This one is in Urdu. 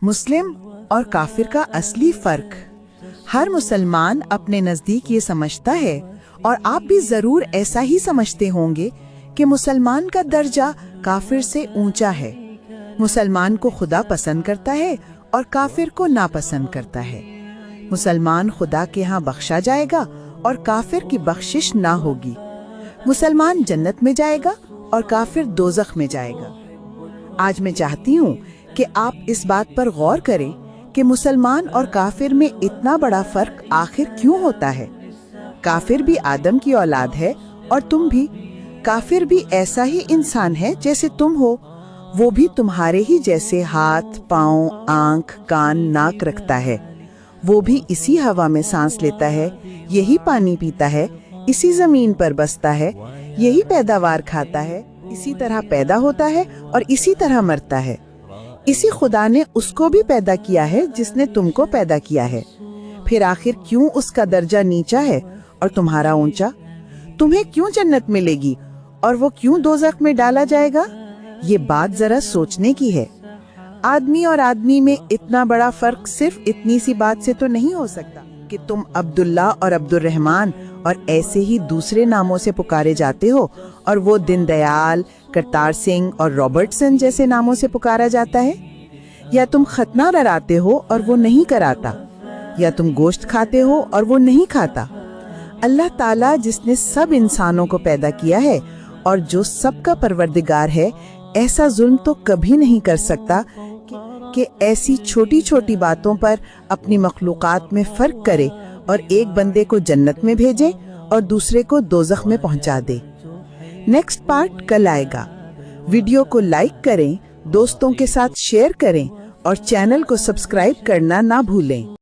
مسلم اور کافر کا اصلی فرق۔ ہر مسلمان اپنے نزدیک یہ سمجھتا ہے، اور آپ بھی ضرور ایسا ہی سمجھتے ہوں گے، کہ مسلمان کا درجہ کافر سے اونچا ہے۔ مسلمان کو خدا پسند کرتا ہے اور کافر کو ناپسند کرتا ہے۔ مسلمان خدا کے ہاں بخشا جائے گا اور کافر کی بخشش نہ ہوگی۔ مسلمان جنت میں جائے گا اور کافر دوزخ میں جائے گا۔ آج میں چاہتی ہوں کہ آپ اس بات پر غور کریں کہ مسلمان اور کافر میں اتنا بڑا فرق آخر کیوں ہوتا ہے۔ کافر بھی آدم کی اولاد ہے اور تم بھی۔ کافر بھی ایسا ہی انسان ہے جیسے تم ہو، وہ بھی تمہارے ہی جیسے ہاتھ، پاؤں، آنکھ، کان، ناک رکھتا ہے۔ وہ بھی اسی ہوا میں سانس لیتا ہے، یہی پانی پیتا ہے، اسی زمین پر بستا ہے، یہی پیداوار کھاتا ہے، اسی طرح پیدا ہوتا ہے اور اسی طرح مرتا ہے۔ اسی خدا نے اس کو بھی پیدا کیا ہے جس نے تم کو پیدا کیا ہے۔ پھر آخر کیوں اس کا درجہ نیچا ہے اور تمہارا اونچا؟ تمہیں کیوں جنت ملے گی اور وہ کیوں دوزخ میں ڈالا جائے گا؟ یہ بات ذرا سوچنے کی ہے۔ آدمی اور آدمی میں اتنا بڑا فرق صرف اتنی سی بات سے تو نہیں ہو سکتا کہ تم عبداللہ اور عبد الرحمن اور ایسے ہی دوسرے ناموں سے پکارے جاتے ہو، اور وہ دین دیال، کرتار سنگھ اور رابرٹسن جیسے ناموں سے پکارا جاتا ہے۔ یا تم ختنہ رڑاتے ہو اور وہ نہیں کراتا، یا تم گوشت کھاتے ہو اور وہ نہیں کھاتا۔ اللہ تعالیٰ جس نے سب انسانوں کو پیدا کیا ہے اور جو سب کا پروردگار ہے، ایسا ظلم تو کبھی نہیں کر سکتا کہ ایسی چھوٹی چھوٹی باتوں پر اپنی مخلوقات میں فرق کرے اور ایک بندے کو جنت میں بھیجے اور دوسرے کو دوزخ میں پہنچا دے۔ نیکسٹ پارٹ کل آئے گا۔ ویڈیو کو لائک کریں، دوستوں کے ساتھ شیئر کریں اور چینل کو سبسکرائب کرنا نہ بھولیں۔